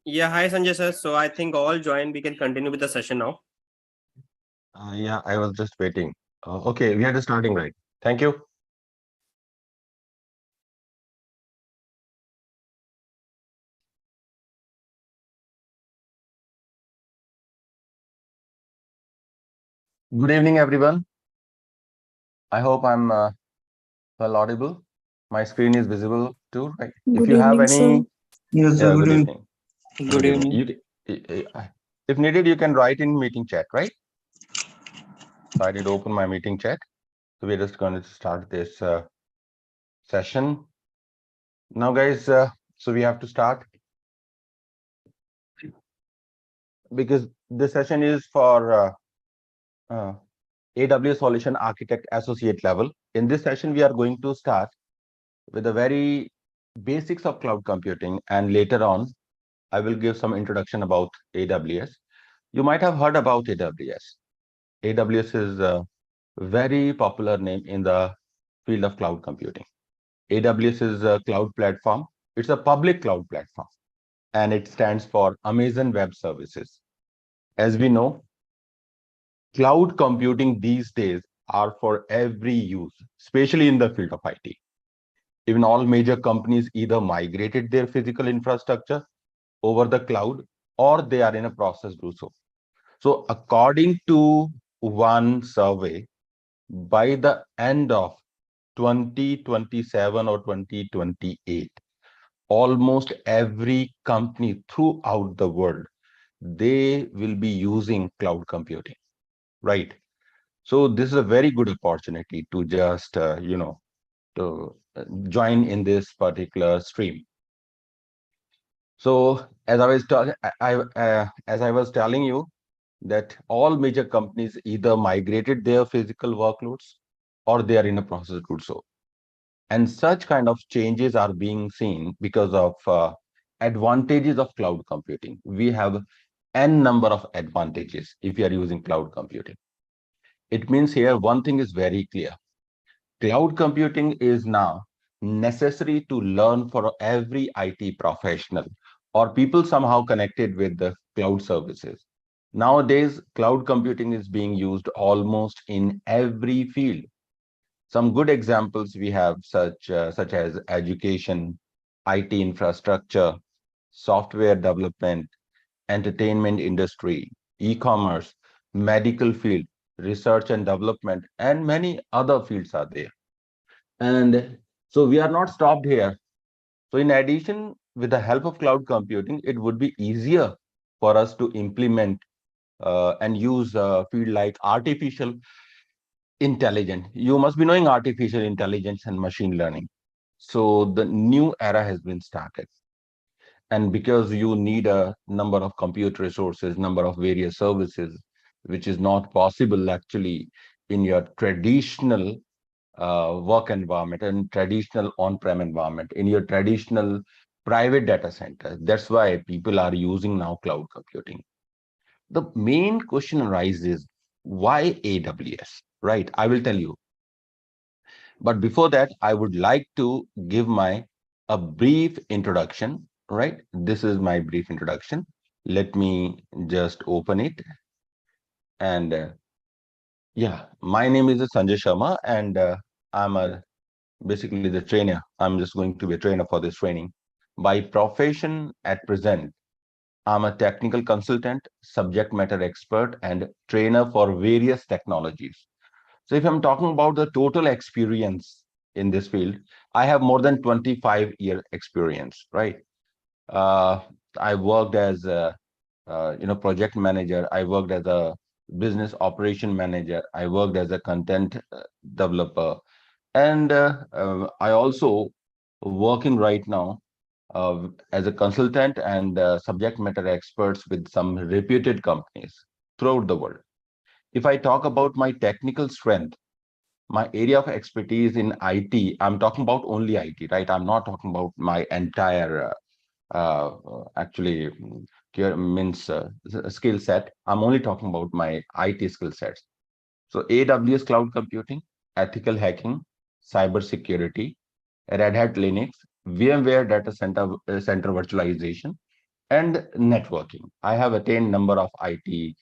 Yeah, hi Sanjay sir. So I think all joined. We can continue with the session now. Yeah, I was just waiting. Okay, we are just starting, right? Thank you. Good evening, everyone. I hope I'm well audible. My screen is visible too, right? If Good you have evening, sir. any, Yes, sir. yeah, Good good evening. evening. Good Good evening. evening. If needed, you can write in meeting chat, right? So I did open my meeting chat. So we're just going to start this session now, guys. So we have to start because the session is for AWS Solution Architect Associate level. In this session, we are going to start with the very basics of cloud computing, and later on, I will give some introduction about AWS. You might have heard about AWS. AWS is a very popular name in the field of cloud computing. AWS is a cloud platform. It's a public cloud platform, and it stands for Amazon Web Services. As we know, cloud computing these days are for every use, especially in the field of IT. Even all major companies either migrated their physical infrastructure over the cloud or they are in a process to do so. So according to one survey, by the end of 2027 or 2028, almost every company throughout the world, they will be using cloud computing, right? So this is a very good opportunity to just, to join in this particular stream. So as I was as I was telling you, that all major companies either migrated their physical workloads or they are in a process to do so. And such kind of changes are being seen because of advantages of cloud computing. We have n number of advantages if you are using cloud computing. It means here one thing is very clear. Cloud computing is now necessary to learn for every IT professional or people somehow connected with the cloud services. Nowadays, cloud computing is being used almost in every field. Some good examples we have such as education, IT infrastructure, software development, entertainment industry, e-commerce, medical field, research and development, and many other fields are there. And so we are not stopped here. So in addition, with the help of cloud computing, it would be easier for us to implement and use a field like artificial intelligence. You must be knowing artificial intelligence and machine learning. So the new era has been started. And because you need a number of compute resources, number of various services, which is not possible actually in your traditional work environment and traditional on-prem environment, in your traditional private data center. That's why people are using now cloud computing. The main question arises, why AWS, right? I will tell you. But before that, I would like to give a brief introduction, right? This is my brief introduction. Let me just open it. And yeah, my name is Sanjay Sharma, and I'm basically the trainer. I'm just going to be a trainer for this training. By profession at present, I'm a technical consultant, subject matter expert, and trainer for various technologies. So if I'm talking about the total experience in this field, I have more than 25-year experience, right? Uh, I worked as a project manager. I worked as a business operation manager. I worked as a content developer. And I also working right now as a consultant and subject matter experts with some reputed companies throughout the world. If I talk about my technical strength, my area of expertise in IT, I'm talking about only IT, right? I'm not talking about my entire actually means skill set. I'm only talking about my IT skill sets. So AWS cloud computing, ethical hacking, cyber security, Red Hat Linux, VMware data center virtualization, and networking. I have attained number of IT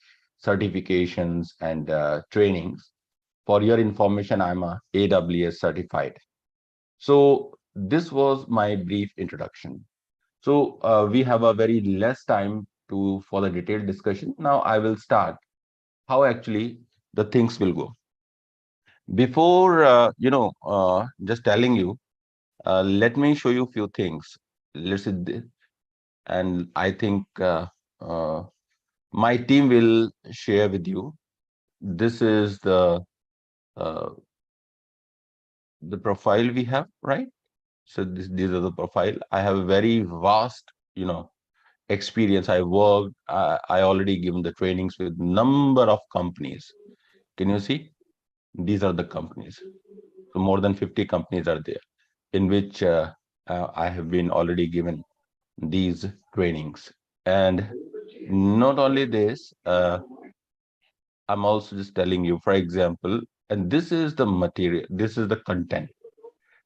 certifications and trainings. For your information, I'm a AWS certified. So this was my brief introduction. So we have a very less time for the detailed discussion. Now I will start how actually the things will go. Before just telling you, let me show you a few things. Let's see, and I think uh, my team will share with you. This is uh, the profile we have, right? So these are the profile. I have a very vast, experience. I worked. I already given the trainings with number of companies. Can you see? These are the companies. So more than 50 companies are there, in which I have been already given these trainings. And not only this, I'm also just telling you, for example, and this is the material, this is the content.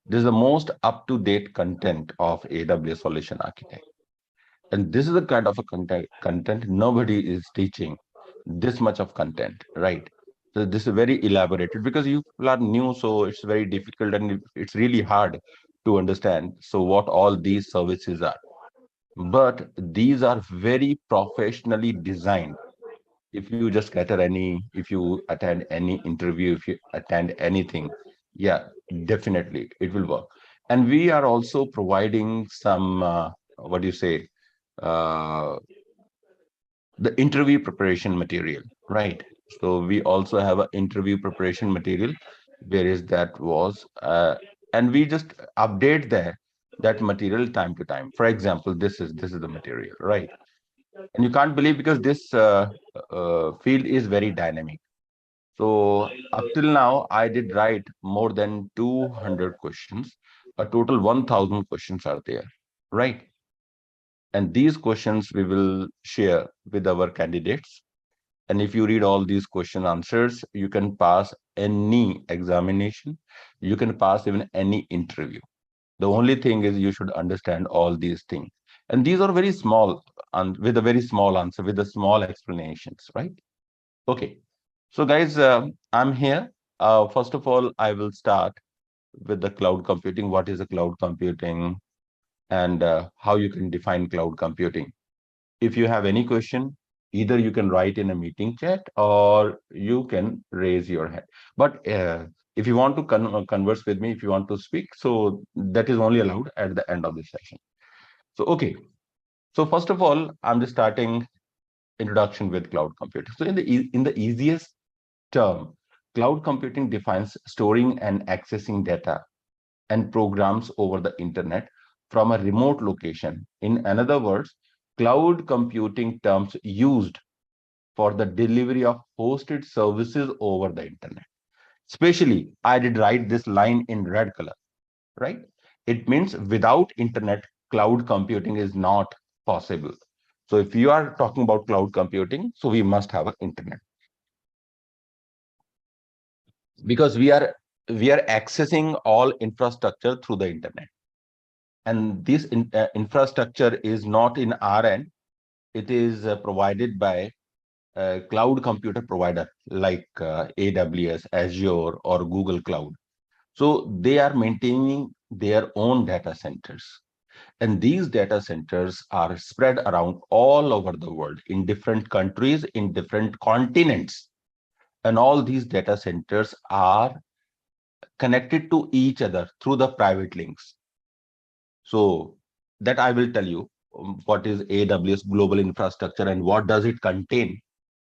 This is the most up-to-date content of AWS Solution Architect. And this is the kind of a content nobody is teaching this much of content, right? So this is very elaborated because you are new, so it's very difficult and it's really hard to understand. So what all these services are, but these are very professionally designed. If you just if you attend any interview, if you attend anything, yeah, definitely it will work. And we are also providing some, what do you say, uh, the interview preparation material, right? So we also have an interview preparation material. Where is that was, and we just update that material time to time. For example, this is the material, right? And you can't believe because this field is very dynamic. So up till now, I did write more than 200 questions. A total 1,000 questions are there, right? And these questions we will share with our candidates. And if you read all these question answers, you can pass any examination. You can pass even any interview. The only thing is you should understand all these things. And these are very small, and with a very small answer, with the small explanations, right? Okay. So guys, I'm here. First of all, I will start with the cloud computing. What is a cloud computing, and how you can define cloud computing? If you have any question, either you can write in a meeting chat or you can raise your hand. But if you want to converse with me, if you want to speak, so that is only allowed at the end of the session. So, okay. So first of all, I'm just starting introduction with cloud computing. So in the easiest term, cloud computing defines storing and accessing data and programs over the internet from a remote location. In other words, cloud computing terms used for the delivery of hosted services over the internet. Especially, I did write this line in red color, right? It means without internet, cloud computing is not possible. So if you are talking about cloud computing, so we must have an internet, because we are accessing all infrastructure through the internet. And this infrastructure is not in our end. It is provided by a cloud computer provider like AWS, Azure, or Google Cloud. So they are maintaining their own data centers. And these data centers are spread around all over the world, in different countries, in different continents. And all these data centers are connected to each other through the private links. So that I will tell you, what is AWS global infrastructure and what does it contain.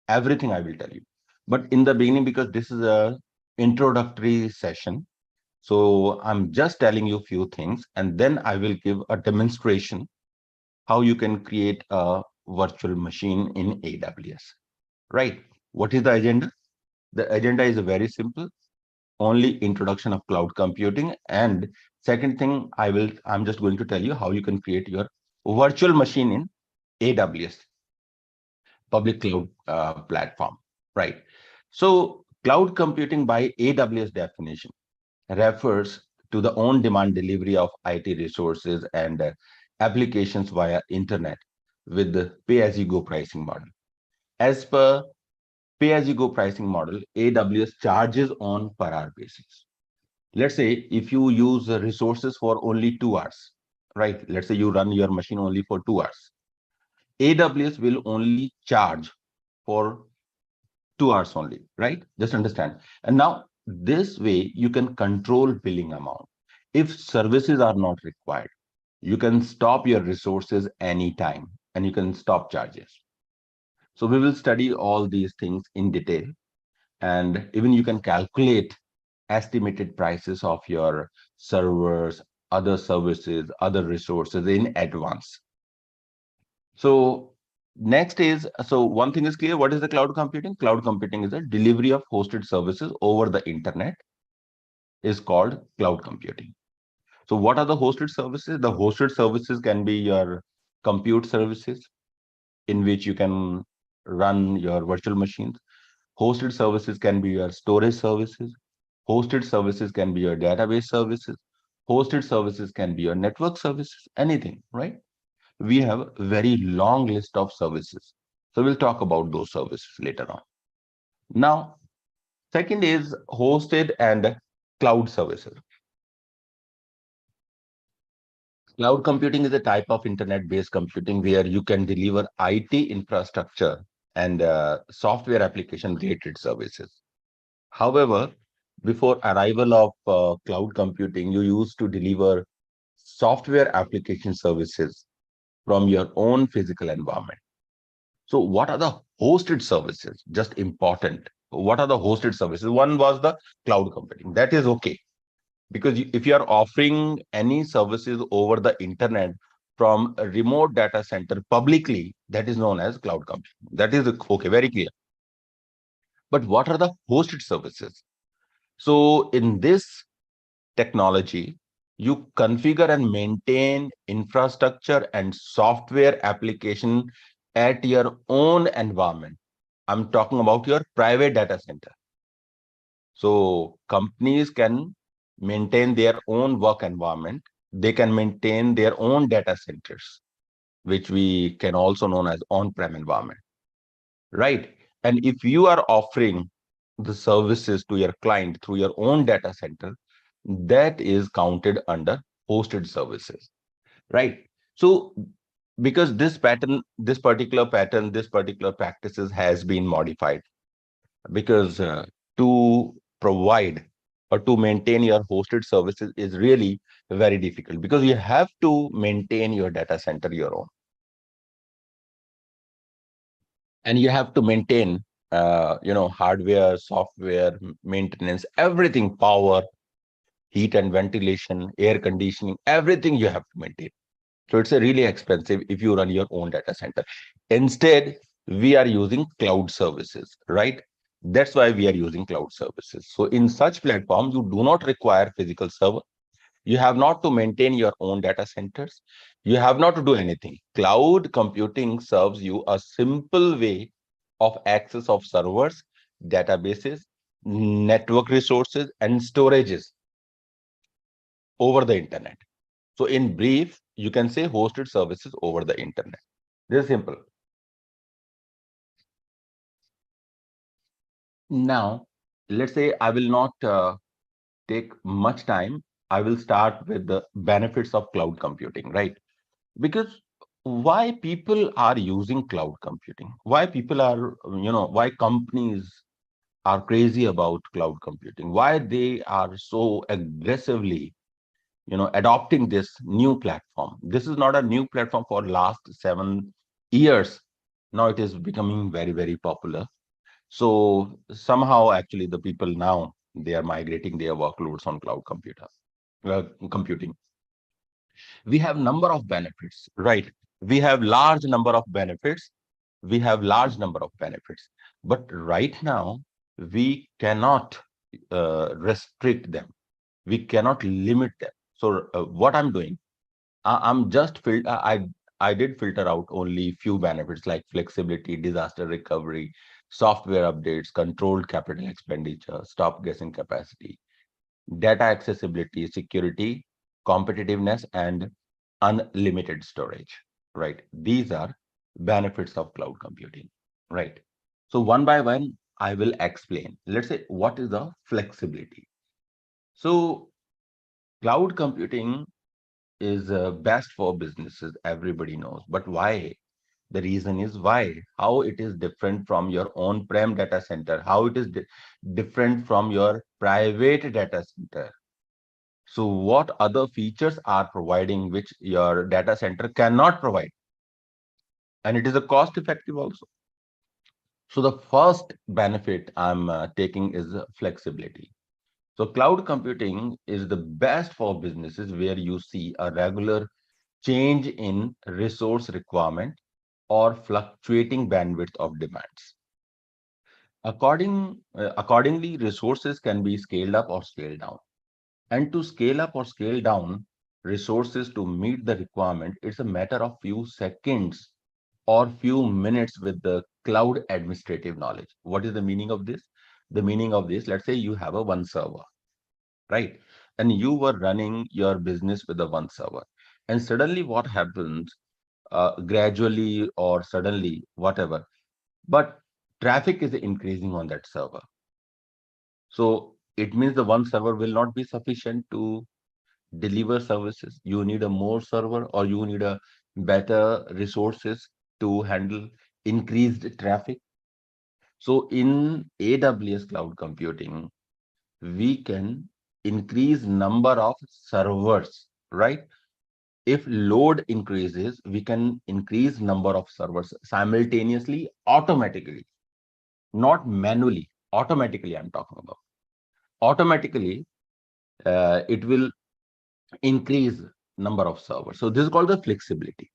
Everything I will tell you. But in the beginning, because this is a introductory session, so I'm just telling you a few things, and then I will give a demonstration how you can create a virtual machine in AWS. Right? What is the agenda? The agenda is very simple. Only introduction of cloud computing, and second thing, I'm just going to tell you how you can create your virtual machine in AWS public cloud platform, right? So cloud computing by AWS definition refers to the on-demand delivery of IT resources and applications via internet, with the pay-as-you-go pricing model. As per pay-as-you-go pricing model, AWS charges on per hour basis. Let's say if you use the resources for only 2 hours, right? Let's say you run your machine only for 2 hours. AWS will only charge for 2 hours only, right? Just understand. And now this way you can control billing amount. If services are not required, you can stop your resources anytime and you can stop charges. So we will study all these things in detail, and even you can calculate estimated prices of your servers, other services, other resources in advance. So next is, so one thing is clear, what is the cloud computing? Cloud computing is a delivery of hosted services over the internet, is called cloud computing. So what are the hosted services? The hosted services can be your compute services, in which you can run your virtual machines. Hosted services can be your storage services. Hosted services can be your database services. Hosted services can be your network services, anything, right? We have a very long list of services. So we'll talk about those services later on. Now, second is hosted and cloud services. Cloud computing is a type of internet-based computing where you can deliver IT infrastructure and software application-related services. However, before arrival of cloud computing, you used to deliver software application services from your own physical environment. So what are the hosted services? Just important. What are the hosted services? One was the cloud computing. That is okay. Because if you are offering any services over the internet from a remote data center publicly, that is known as cloud computing. That is okay, very clear. But what are the hosted services? So in this technology, you configure and maintain infrastructure and software application at your own environment. I'm talking about your private data center. So companies can maintain their own work environment. They can maintain their own data centers, which we can also known as on-prem environment, right? And if you are offering the services to your client through your own data center, that is counted under hosted services, right? So because this particular practices has been modified, because to provide or to maintain your hosted services is really very difficult, because you have to maintain your data center your own, and you have to maintain hardware, software, maintenance, everything, power, heat and ventilation, air conditioning, everything you have to maintain. So it's a really expensive if you run your own data center. Instead, we are using cloud services, right? That's why we are using cloud services. So in such platforms, you do not require physical server. You have not to maintain your own data centers. You have not to do anything. Cloud computing serves you a simple way of access of servers, databases, network resources, and storages over the internet. So in brief, you can say hosted services over the internet. This is simple. Now, let's say I will not take much time. I will start with the benefits of cloud computing, right? Because why people are using cloud computing? Why people are, why companies are crazy about cloud computing? Why they are so aggressively adopting this new platform? This is not a new platform for last 7 years. Now it is becoming very, very popular. So somehow actually the people now, they are migrating their workloads on cloud computing. We have number of benefits, right? We have large number of benefits. We have large number of benefits. But right now, we cannot restrict them. We cannot limit them. So what I'm doing, I'm just I did filter out only few benefits like flexibility, disaster recovery, software updates, controlled capital expenditure, stop guessing capacity, data accessibility, security, competitiveness, and unlimited storage, right? These are benefits of cloud computing, right? So one by one, I will explain. Let's say what is the flexibility. So cloud computing is best for businesses. Everybody knows, but why? The reason is why, how it is different from your on-prem data center, how it is different from your private data center. So what other features are providing which your data center cannot provide? And it is a cost effective also. So the first benefit I'm taking is flexibility. So cloud computing is the best for businesses where you see a regular change in resource requirement or fluctuating bandwidth of demands. Accordingly, resources can be scaled up or scaled down. And to scale up or scale down resources to meet the requirement, it's a matter of few seconds or few minutes with the cloud administrative knowledge. What is the meaning of this? The meaning of this, let's say you have a one server, right? And you were running your business with a one server. And suddenly what happens, gradually or suddenly, whatever, but traffic is increasing on that server. So it means the one server will not be sufficient to deliver services. You need a more server or you need a better resources to handle increased traffic. So in AWS cloud computing, we can increase number of servers, right? If load increases, we can increase number of servers simultaneously, automatically, not manually, automatically. I'm talking about automatically. It will increase number of servers. So this is called the flexibility.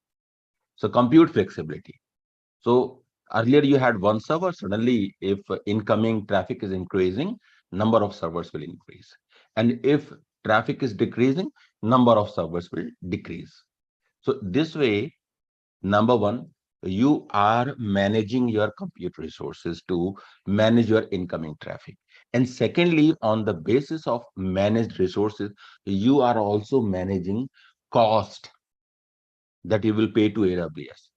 So compute flexibility. So earlier you had one server, suddenly if incoming traffic is increasing, number of servers will increase. And if traffic is decreasing, number of servers will decrease. So this way, number one, you are managing your compute resources to manage your incoming traffic. And secondly, on the basis of managed resources, you are also managing cost that you will pay to AWS.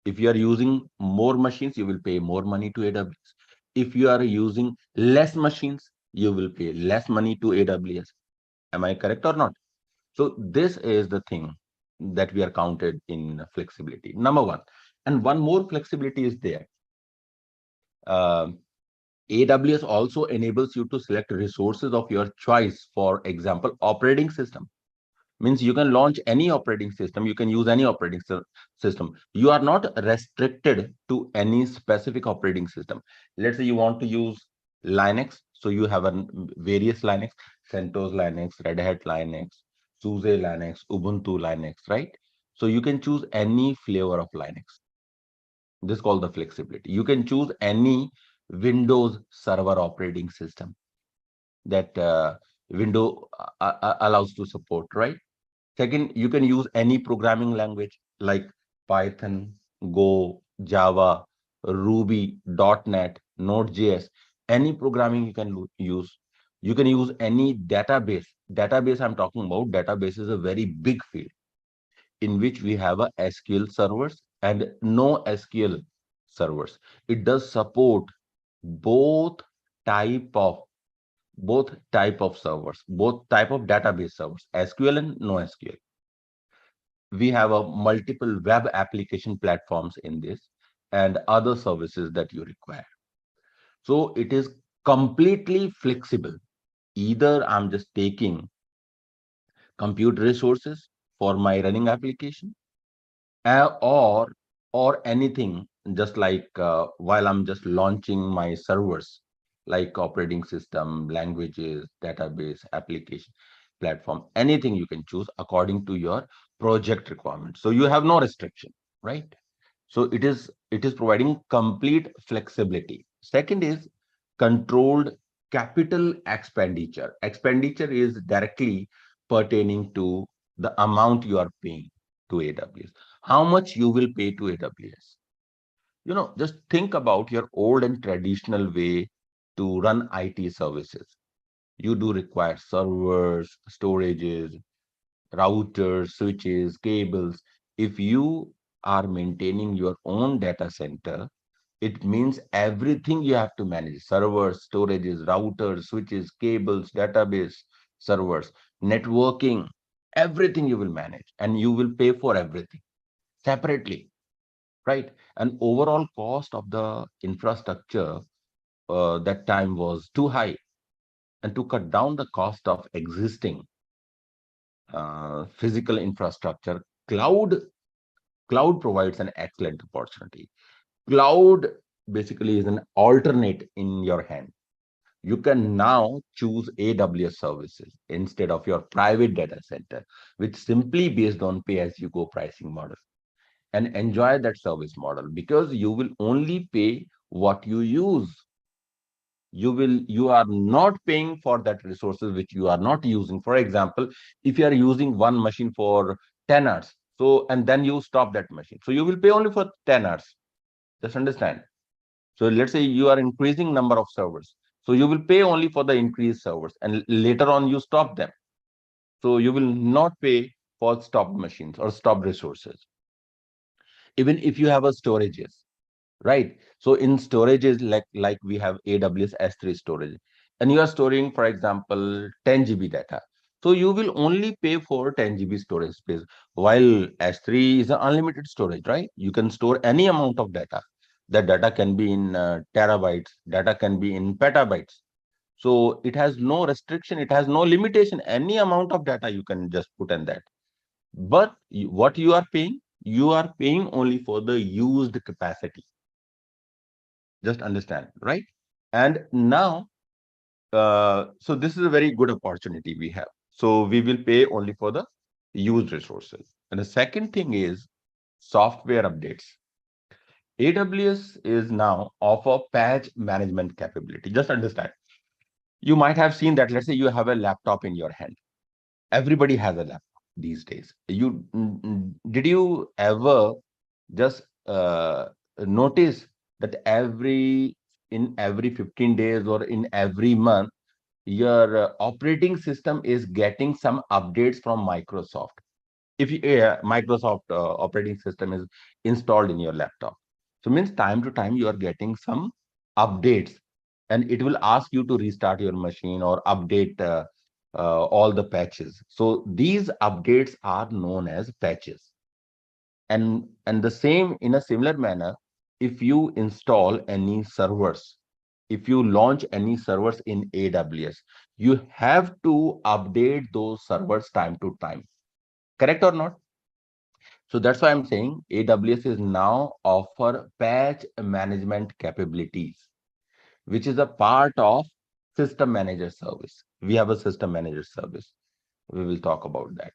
If you are using more machines, you will pay more money to AWS. If you are using less machines, you will pay less money to AWS. Am I correct or not? So this is the thing that we are counted in flexibility. Number one. And one more flexibility is there. AWS also enables you to select resources of your choice. For example, operating system. Means you can launch any operating system, you can use any operating system. You are not restricted to any specific operating system. Let's say you want to use Linux, so you have various Linux, CentOS Linux, Red Hat Linux, SUSE Linux, Ubuntu Linux, right? So you can choose any flavor of Linux. This is called the flexibility. You can choose any Windows server operating system that window allows to support, right? Second, you can use any programming language like Python, Go, Java, Ruby, .NET, Node.js. Any programming you can use. You can use any database. Database I'm talking about, database is a very big field in which we have a SQL servers and no SQL servers. It does support both type of servers, both type of database servers, SQL and no SQL. We have a multiple web application platforms in this and other services that you require. So it is completely flexible. Either I'm just taking compute resources for my running application, or anything, just like while I'm just launching my servers, like operating system, languages, database, application, platform, anything you can choose according to your project requirements. So you have no restriction, right? So it is providing complete flexibility. Second is controlled capital expenditure. Expenditure is directly pertaining to the amount you are paying to AWS. How much you will pay to AWS? Just think about your old and traditional way to run IT services. You do require servers, storages, routers, switches, cables. If you are maintaining your own data center, it means everything you have to manage: servers, storages, routers, switches, cables, database, servers, networking, everything you will manage, and you will pay for everything separately, right? And overall cost of the infrastructure that time was too high. And to cut down the cost of existing physical infrastructure, cloud provides an excellent opportunity. Cloud basically is an alternate in your hand. You can now choose AWS services instead of your private data center, which simply based on pay-as-you-go pricing model, and enjoy that service model because you will only pay what you use. You are not paying for that resources which you are not using. For example, if you are using one machine for 10 hours, so and then you stop that machine, so you will pay only for 10 hours. Just understand. So let's say you are increasing number of servers, so you will pay only for the increased servers, and later on you stop them, so you will not pay for stopped machines or stopped resources. Even if you have a storages, right? So in storages, like we have AWS S3 storage, and you are storing, for example, 10 GB data. So you will only pay for 10 GB storage space, while S3 is an unlimited storage, right? You can store any amount of data. That data can be in terabytes, data can be in petabytes. So it has no restriction, it has no limitation. Any amount of data you can just put in that. But what you are paying only for the used capacity. Just understand, right? And now, so this is a very good opportunity we have. So we will pay only for the used resources. And the second thing is software updates. AWS is now offer patch management capability. Just understand. You might have seen that, let's say you have a laptop in your hand. Everybody has a laptop these days. Did you ever just notice that in every 15 days or in every month, your operating system is getting some updates from Microsoft? If Microsoft operating system is installed in your laptop, so means time to time you are getting some updates, and it will ask you to restart your machine or update all the patches. So these updates are known as patches. And the same, in a similar manner, if you install any servers, if you launch any servers in AWS, you have to update those servers time to time. Correct or not? So that's why I'm saying AWS is now offer patch management capabilities, which is a part of system manager service. We have a system manager service. We will talk about that.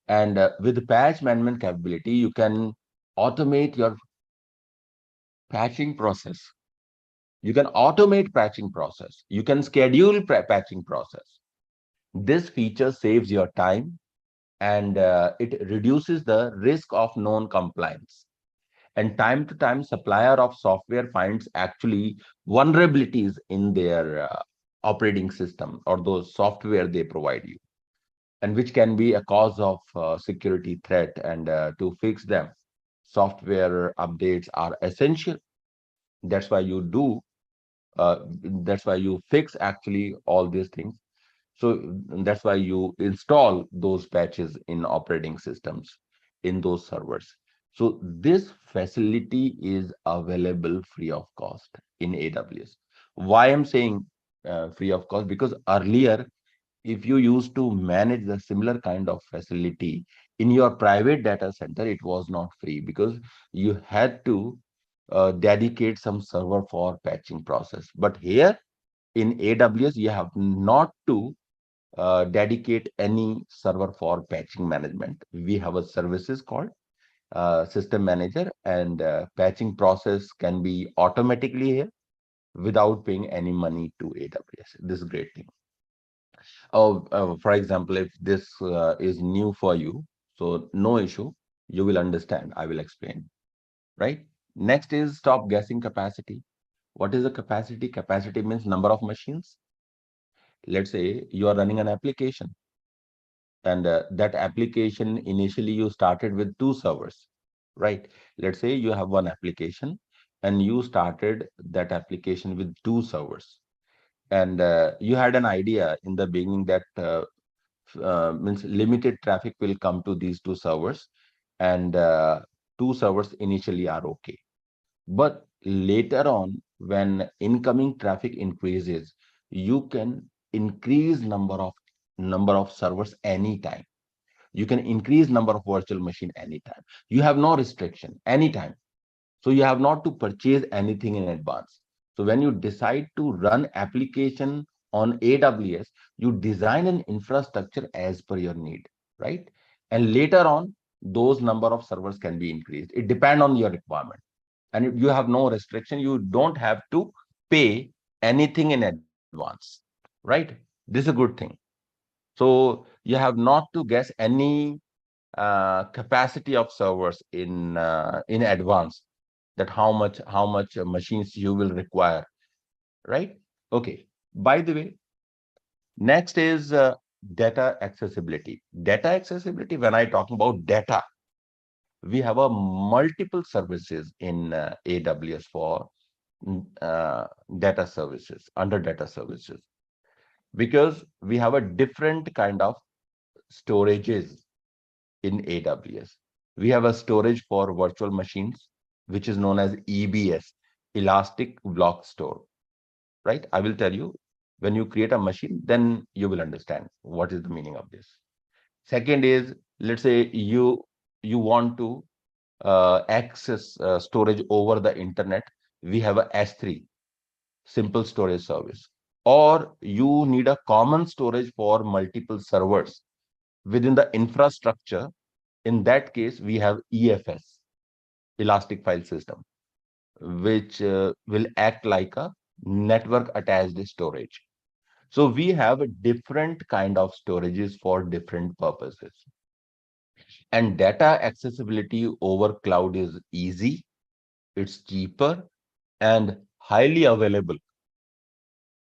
And with patch management capability, you can automate your patching process. You can automate patching process. You can schedule patching process. This feature saves your time, and it reduces the risk of non-compliance. And time to time, supplier of software finds actually vulnerabilities in their operating system or those software they provide you, and which can be a cause of security threat. And to fix them, software updates are essential. That's why you do. That's why you fix actually all these things. So that's why you install those patches in operating systems, in those servers. So this facility is available free of cost in AWS. Why I'm saying free of cost? Because earlier, if you used to manage the similar kind of facility in your private data center, it was not free because you had to dedicate some server for patching process. But here in AWS, you have not to dedicate any server for patching management. We have a services called system manager, and patching process can be automatically here without paying any money to AWS. This is a great thing. Oh, for example, if this is new for you, so no issue, you will understand. I will explain, right? Next is stop guessing capacity. What is the capacity? Capacity means number of machines. Let's say you are running an application, and that application initially you started with 2 servers, right? Let's say you have one application and you started that application with 2 servers, and you had an idea in the beginning that means limited traffic will come to these 2 servers, and 2 servers initially are okay. But later on, when incoming traffic increases, you can increase number of servers anytime. You can increase number of virtual machine anytime. You have no restriction anytime. So you have not to purchase anything in advance. So when you decide to run application on AWS, you design an infrastructure as per your need, right? And later on, those number of servers can be increased. It depends on your requirement. And if you have no restriction, you don't have to pay anything in advance, right? This is a good thing. So you have not to guess any capacity of servers in advance, that how much machines you will require, right? Okay. By the way, next is data accessibility. Data accessibility, when I talk about data, we have a multiple services in AWS for data services, under data services, because we have a different kind of storages in AWS. We have a storage for virtual machines, which is known as EBS, Elastic Block Store, right? I will tell you, when you create a machine, then you will understand what is the meaning of this. Second is, let's say you want to access storage over the internet. We have a S3, simple storage service. Or you need a common storage for multiple servers within the infrastructure. In that case, we have EFS, Elastic File System, which will act like a network attached storage. So we have a different kind of storages for different purposes. And data accessibility over cloud is easy, it's cheaper, and highly available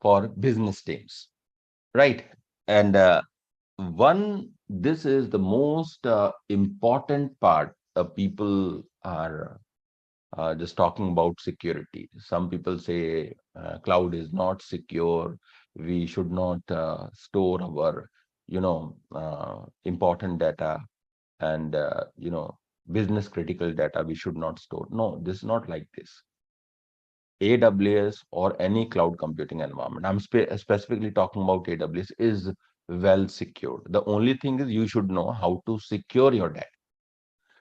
for business teams, right? And this is the most important part. People are just talking about security. Some people say cloud is not secure. We should not store our, important data, and business critical data. We should not store. No, this is not like this. AWS or any cloud computing environment, I'm specifically talking about AWS, is well secured. The only thing is you should know how to secure your data.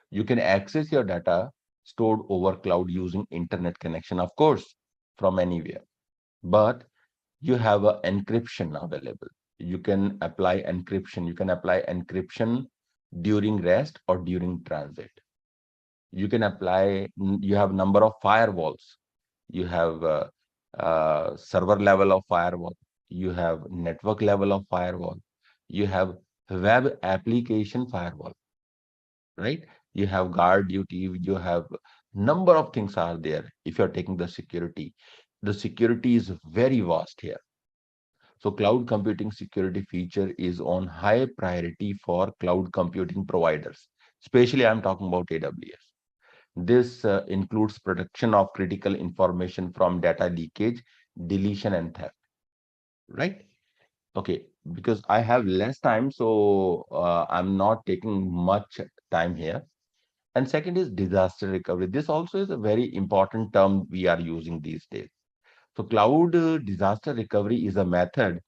You can access your data stored over cloud using internet connection, of course, from anywhere. But you have an encryption available. You can apply encryption. You can apply encryption during rest or during transit. You can apply, you have number of firewalls. You have server level of firewall. You have network level of firewall. You have web application firewall, right? You have guard duty. You have number of things are there. If you're taking the security is very vast here. So cloud computing security feature is on high priority for cloud computing providers. Especially I'm talking about AWS. This includes protection of critical information from data leakage, deletion, and theft, right? Okay, because I have less time, so I'm not taking much time here. And second is disaster recovery. This also is a very important term we are using these days. So cloud disaster recovery is a method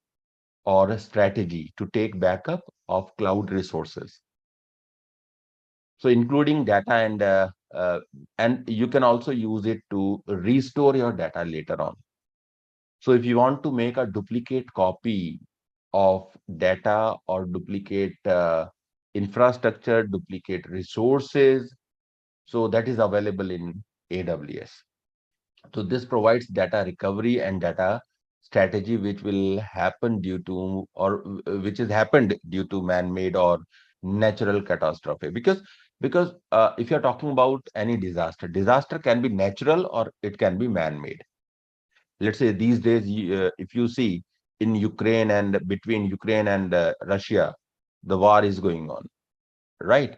or a strategy to take backup of cloud resources. So including data, and you can also use it to restore your data later on. So if you want to make a duplicate copy of data or duplicate infrastructure, duplicate resources, so that is available in AWS. So this provides data recovery and data strategy, which will happen due to, or which has happened due to man-made or natural catastrophe. Because if you're talking about any disaster can be natural or it can be man-made. Let's say these days, if you see in Ukraine, and between Ukraine and Russia, the war is going on, right?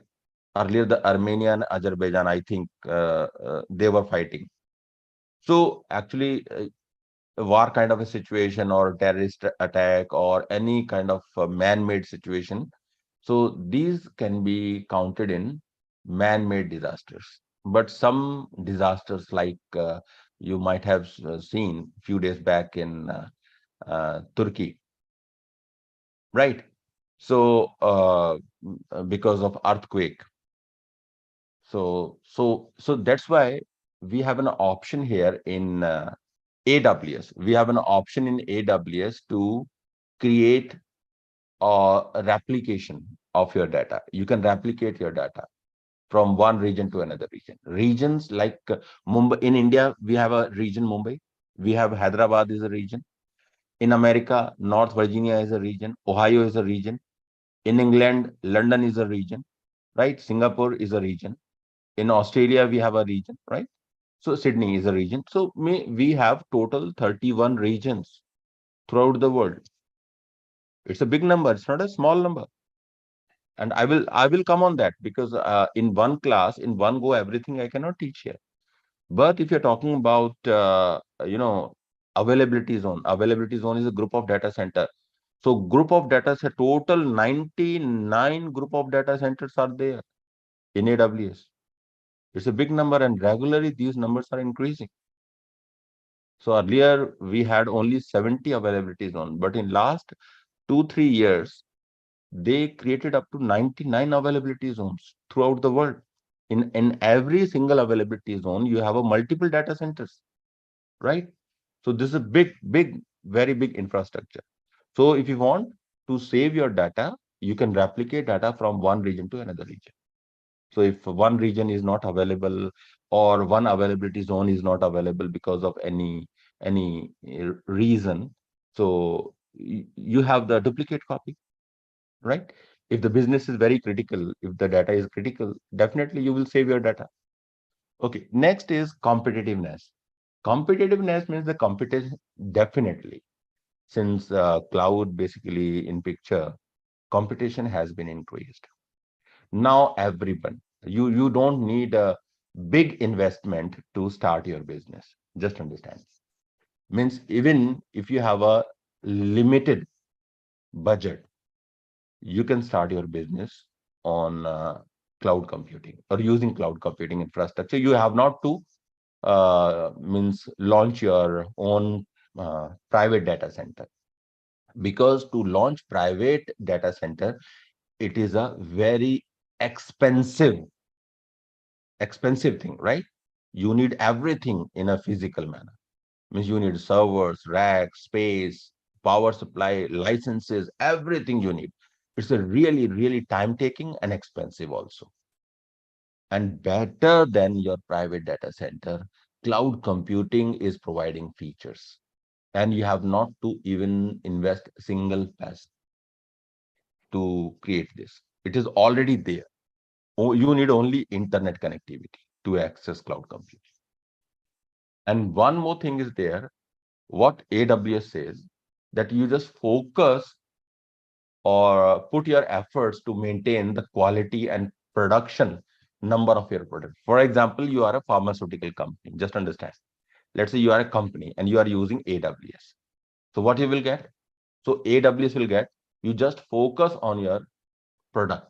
Earlier, the Armenia and Azerbaijan, I think they were fighting. So actually, war kind of a situation or terrorist attack or any kind of man-made situation. So these can be counted in man-made disasters. But some disasters like you might have seen few days back in Turkey, right? So because of earthquake. So that's why we have an option here in AWS. We have an option in AWS to create a replication of your data. You can replicate your data from one region to another region. Regions like Mumbai, in India, we have a region Mumbai. We have Hyderabad is a region. In America, North Virginia is a region. Ohio is a region. In England, London is a region, right? Singapore is a region. In Australia, we have a region, right? So Sydney is a region. So we have total 31 regions throughout the world. It's a big number. It's not a small number. And I will come on that because in one class, in one go, everything I cannot teach here. But if you're talking about availability zone is a group of data center. So group of data set total 99 group of data centers are there in AWS. It's a big number, and regularly these numbers are increasing. So earlier we had only 70 availability zone, but in last 2-3 years they created up to 99 availability zones throughout the world. In every single availability zone, you have a multiple data centers, right? So this is a big, very big infrastructure. So if you want to save your data, you can replicate data from one region to another region. So if one region is not available or one availability zone is not available because of any reason, so you have the duplicate copy, right? If the business is very critical, if the data is critical, definitely you will save your data. Okay, next is competitiveness. Competitiveness means the competition, definitely. Since cloud basically in picture, competition has been increased. Now everyone, you don't need a big investment to start your business. Just understand. Means even if you have a limited budget, you can start your business on cloud computing or using cloud computing infrastructure. You have not to means launch your own private data center, because to launch private data center, it is a very expensive thing, right? You need everything in a physical manner. Means you need servers, racks, space, power supply, licenses, everything you need. It's a really time taking and expensive also. And better than your private data center, cloud computing is providing features, and you have not to even invest single pass to create this. It is already there. You need only internet connectivity to access cloud computing. And one more thing is there, what AWS says, that you just focus or put your efforts to maintain the quality and production number of your product. For example, you are a pharmaceutical company. Just understand. Let's say you are a company and you are using AWS. So what you will get? So AWS will get, you just focus on your product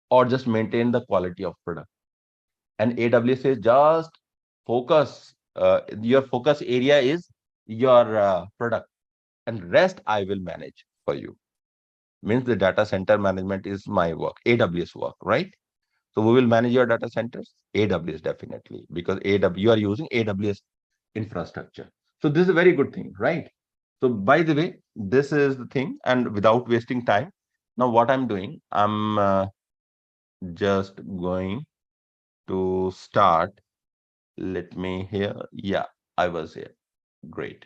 or just maintain the quality of product. And AWS says just focus, your focus area is your product, and rest I will manage for you. Means the data center management is my work, AWS work, right? So we will manage your data centers, AWS definitely, because you are using AWS infrastructure. So this is a very good thing, right? So by the way, this is the thing, and without wasting time, now what I'm doing, I'm just going to start. Let me here. Yeah, I was here. Great.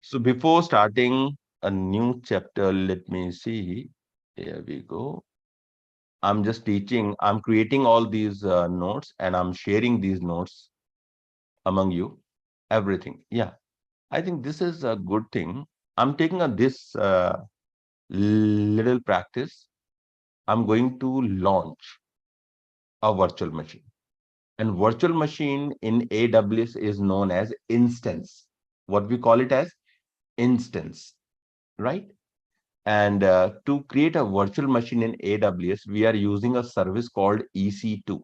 So before starting a new chapter, let me see. Here we go. I'm just teaching, I'm creating all these notes and I'm sharing these notes among you, everything. Yeah, I think this is a good thing. I'm taking this little practice I'm going to launch a virtual machine. And virtual machine in AWS is known as instance. What we call it as instance, right? And to create a virtual machine in AWS, we are using a service called EC2.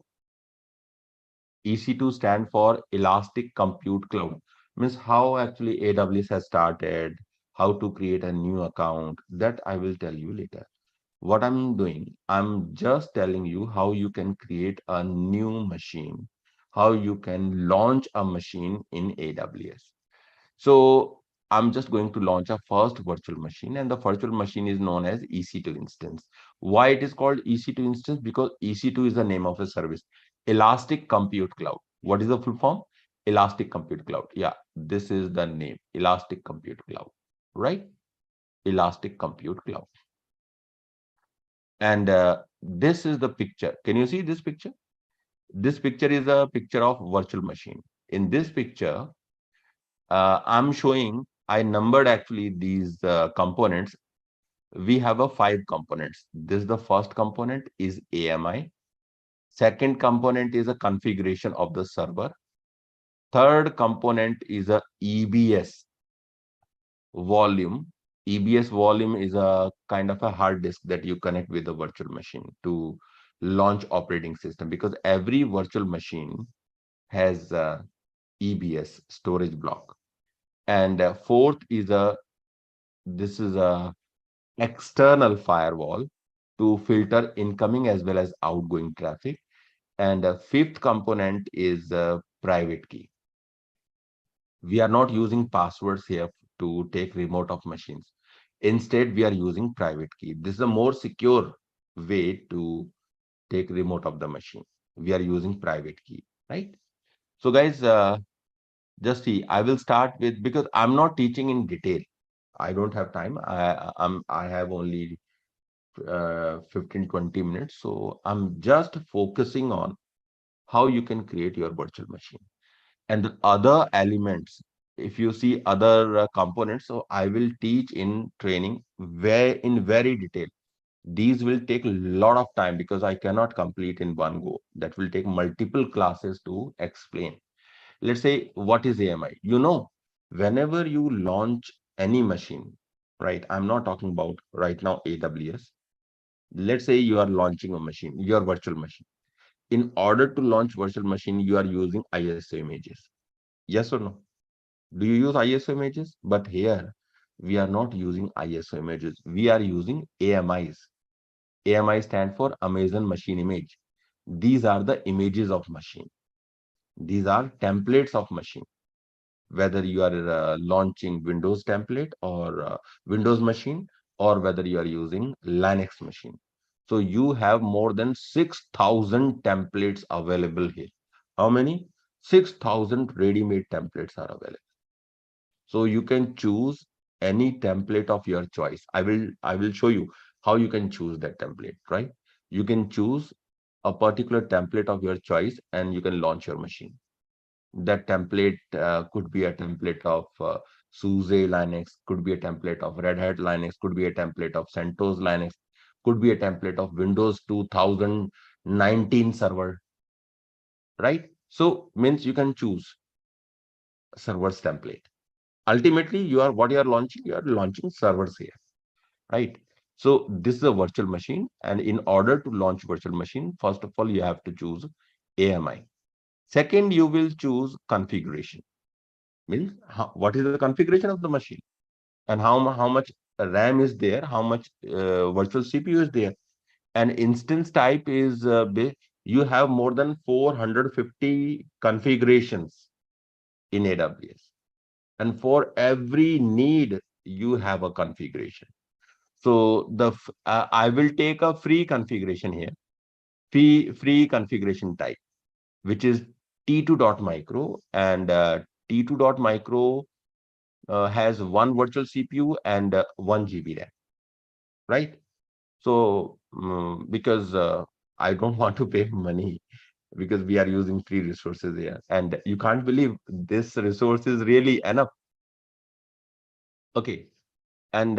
EC2 stand for Elastic Compute Cloud. Means how actually AWS has started, how to create a new account. That I will tell you later. What I'm doing, I'm just telling you how you can create a new machine, how you can launch a machine in AWS. So I'm just going to launch a first virtual machine, and the virtual machine is known as EC2 instance. Why it is called EC2 instance? Because EC2 is the name of a service, Elastic Compute Cloud. What is the full form? Elastic Compute Cloud. Yeah, this is the name, Elastic Compute Cloud, right? Elastic Compute Cloud. And this is the picture. Can you see this picture? This picture is a picture of virtual machine. In this picture, I'm showing, I numbered actually these components. We have a 5 components. This is the first component is AMI. Second component is a configuration of the server. Third component is a EBS volume. EBS volume is a kind of a hard disk that you connect with the virtual machine to launch operating system, because every virtual machine has EBS storage block. And fourth is this is a external firewall to filter incoming as well as outgoing traffic. And the fifth component is a private key. We are not using passwords here to take remote of machines. Instead, we are using private key. This is a more secure way to take remote of the machine. We are using private key, right? So guys, just see, I will start with, because I'm not teaching in detail. I don't have time. I have only 15-20 minutes. So I'm just focusing on how you can create your virtual machine. And the other elements, if you see other components, so I will teach in training in very detail. These will take a lot of time because I cannot complete in one go. That will take multiple classes to explain. Let's say, what is AMI? Whenever you launch any machine, right? I'm not talking about right now AWS. Let's say you are launching a machine, your virtual machine. In order to launch virtual machine, you are using ISO images. Yes or no? Do you use ISO images? But here, we are not using ISO images. We are using AMIs. AMI stand for Amazon Machine Image. These are the images of machine. These are templates of machine. Whether you are launching Windows template or Windows machine, or whether you are using Linux machine. So you have more than 6,000 templates available here. How many? 6,000 ready-made templates are available. So you can choose any template of your choice. I will show you how you can choose that template, right? You can choose a particular template of your choice and you can launch your machine. That template could be a template of 𝐊𝐲 Linux, could be a template of Red Hat Linux, could be a template of CentOS Linux, could be a template of Windows 2019 server, right? So means you can choose servers template. Ultimately, what you are launching? You are launching servers here, right? So this is a virtual machine, and in order to launch virtual machine, first of all, you have to choose AMI. Second, you will choose configuration. Means what is the configuration of the machine, and how much RAM is there, how much virtual CPU is there. And instance type is you have more than 450 configurations in AWS, and for every need you have a configuration. So I will take a free configuration here, free configuration type, which is T2.micro, and T2.micro has one virtual CPU and 1 GB RAM, right? So because I don't want to pay money, because we are using free resources here, and you can't believe this resource is really enough. Okay, and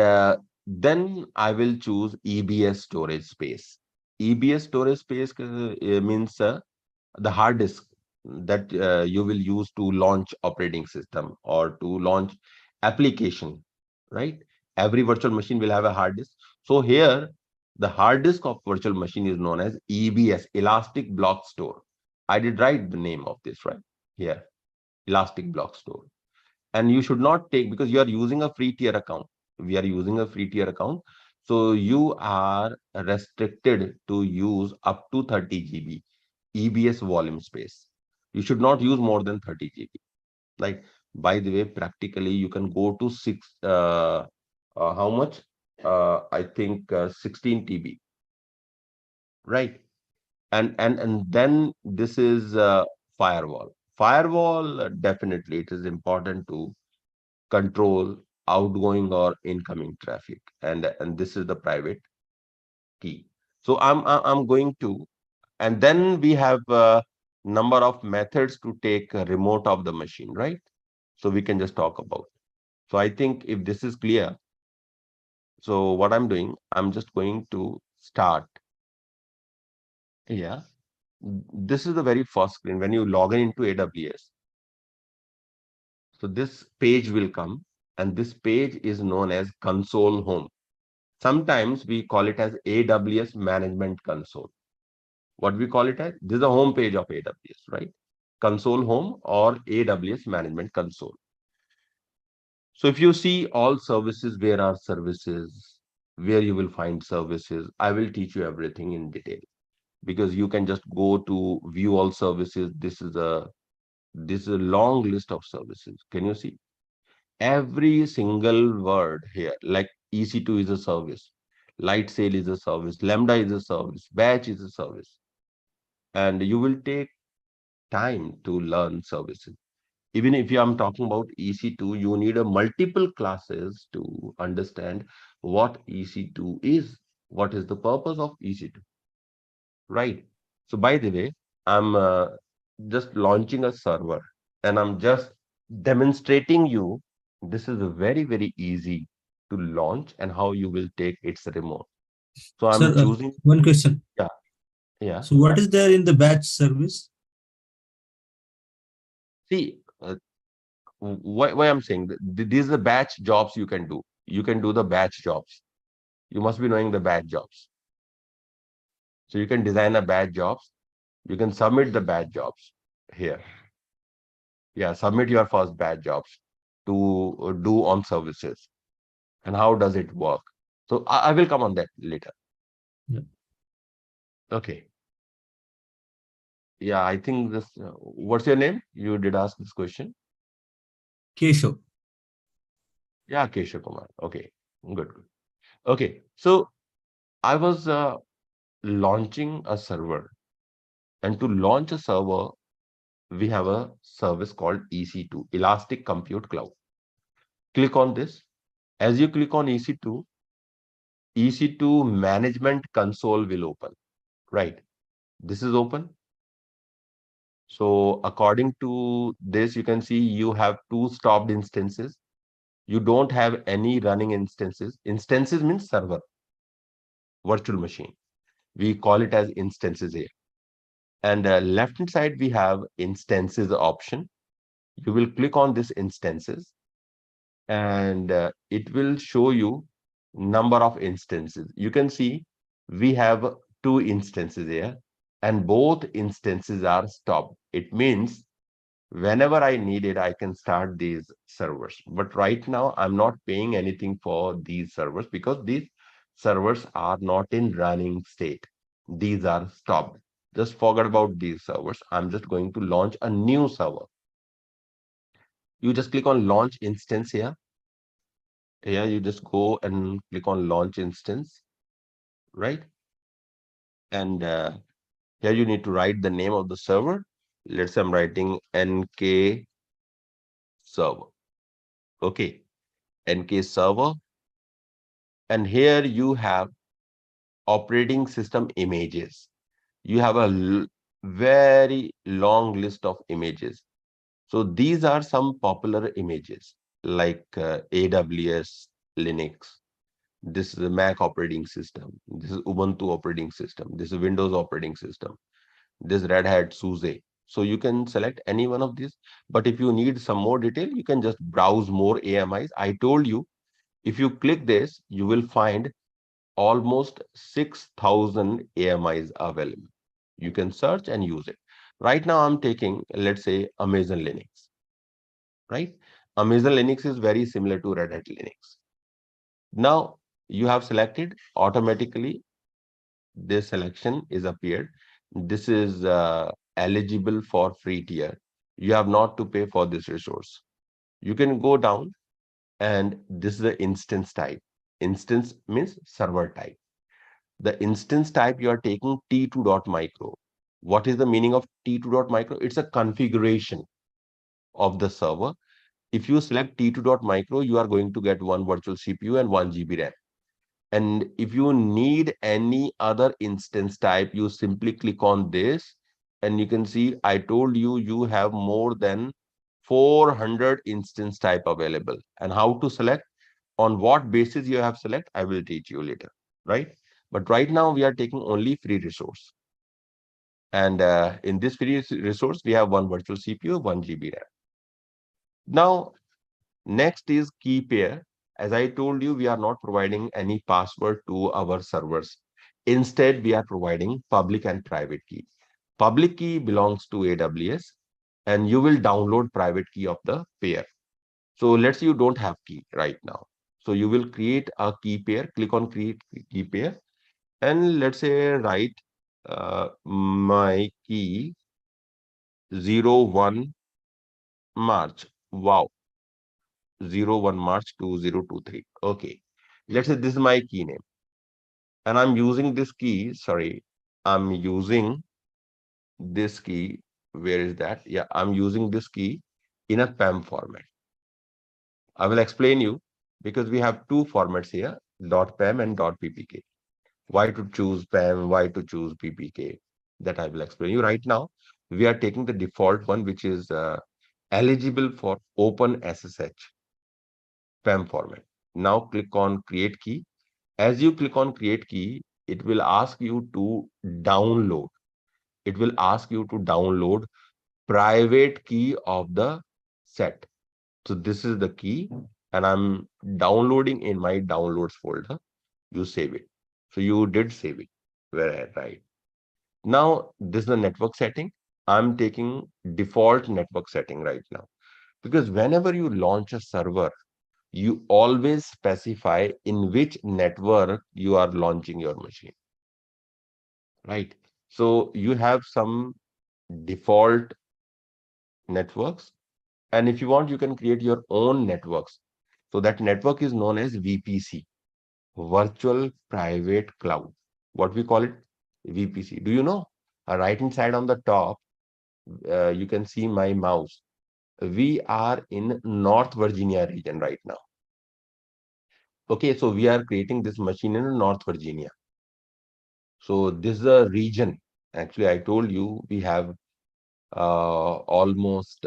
then I will choose EBS storage space. EBS storage space means the hard disk that you will use to launch operating system or to launch application, right? Every virtual machine will have a hard disk. So here, the hard disk of virtual machine is known as EBS, Elastic Block Store. I did write the name of this right here, Elastic Block Store. And you should not take, because you are using a free tier account. We are using a free tier account. So you are restricted to use up to 30 GB EBS volume space. You should not use more than 30 GB. Like, by the way, practically you can go to how much? I think 16 TB, right? And then this is firewall. Firewall, definitely it is important to control outgoing or incoming traffic, and this is the private key. So I'm going to, and then we have a number of methods to take a remote of the machine, right? So we can just talk about. So I think if this is clear, so what I'm doing, I'm just going to start. Yeah, this is the very first screen when you log in into AWS. So this page will come, and this page is known as console home. Sometimes we call it as AWS Management Console. What we call it as? This is the home page of AWS, right? Console home or AWS Management Console. So if you see all services, where are services, where you will find services, I will teach you everything in detail, because you can just go to view all services. This is a long list of services. Can you see? Every single word here, like EC2 is a service, light sail is a service, lambda is a service, batch is a service, and you will take time to learn services. Even if I'm talking about EC2, you need a multiple classes to understand what EC2 is, what is the purpose of EC2, right? So by the way, I'm just launching a server, and I'm just demonstrating you. This is a very, very easy to launch, and how you will take its remote. So I'm Sir, choosing, one question. yeah, yeah. So what is there in the batch service? See, why I'm saying that these are the batch jobs you can do. You can do the batch jobs. You must be knowing the batch jobs. So you can design a batch jobs. You can submit the batch jobs here. Yeah, submit your first batch jobs to do on services. And how does it work? So I will come on that later. Yeah. Okay. Yeah, I think this. What's your name? You did ask this question. 𝐍𝐞𝐭𝐰𝐨. Yeah, 𝐍𝐞𝐭𝐭𝐰𝐨. Okay, good. Okay, so I was launching a server, and to launch a server, we have a service called EC2, Elastic Compute Cloud. Click on this. As you click on EC2, EC2 Management Console will open, right? This is open. So according to this, you can see you have two stopped instances. You don't have any running instances. Instances means server, virtual machine. We call it as instances here. And left hand side, we have instances option. You will click on this instances, and it will show you number of instances. You can see we have two instances here, and both instances are stopped. It means whenever I need it, I can start these servers. But right now, I'm not paying anything for these servers, because these servers are not in running state. These are stopped. Just forget about these servers. I'm just going to launch a new server. You just click on launch instance here. Here you just go and click on launch instance, right? And here you need to write the name of the server. Let's say I'm writing NK server. Okay, NK server. And here you have operating system images. You have a very long list of images. So these are some popular images like AWS, Linux, This is a Mac operating system. This is Ubuntu operating system. This is Windows operating system. This Red Hat 𝐊𝐲𝐬. So you can select any one of these. But if you need some more detail, you can just browse more AMIs. I told you, if you click this, you will find almost 6,000 AMIs available. You can search and use it. Right now, I'm taking, let's say, Amazon Linux, right? Amazon Linux is very similar to Red Hat Linux. Now, you have selected automatically. This selection is appeared. This is eligible for free tier. You have not to pay for this resource. You can go down, and this is the instance type. Instance means server type. The instance type you are taking T2.micro. What is the meaning of T2.micro? It's a configuration of the server. If you select T2.micro, you are going to get one virtual CPU and 1 GB RAM. And if you need any other instance type, you simply click on this, and you can see I told you you have more than 400 instance type available. And how to select, on what basis you have select, I will teach you later, right? But right now we are taking only free resource. And in this free resource, we have one virtual CPU, 1 GB RAM. Now, next is key pair. As I told you, we are not providing any password to our servers. Instead, we are providing public and private key. Public key belongs to AWS, and you will download private key of the pair. So let's say you don't have key right now. So you will create a key pair, click on create key pair, and let's say write my key 01 March. Wow. 01 March 2023. Okay. Let's say this is my key name. And I'm using this key. Sorry. I'm using this key. Where is that? Yeah, I'm using this key in a PAM format. I will explain you, because we have two formats here, .pam and .ppk. Why to choose PAM, why to choose PPK, that I will explain you. Right now, we are taking the default one, which is eligible for open SSH PAM format. Now click on create key. As you click on create key, it will ask you to download. It will ask you to download private key of the set. So this is the key, and I'm downloading in my downloads folder. You save it. So you did save it. Right. Now this is the network setting. I'm taking default network setting right now, because whenever you launch a server, you always specify in which network you are launching your machine, right? So you have some default networks, and if you want, you can create your own networks. So that network is known as VPC, Virtual Private Cloud. What we call it? VPC. Do you know? Right hand side on the top, you can see my mouse. We are in North Virginia region right now. Okay, so we are creating this machine in North Virginia. So this is a region. Actually, I told you we have almost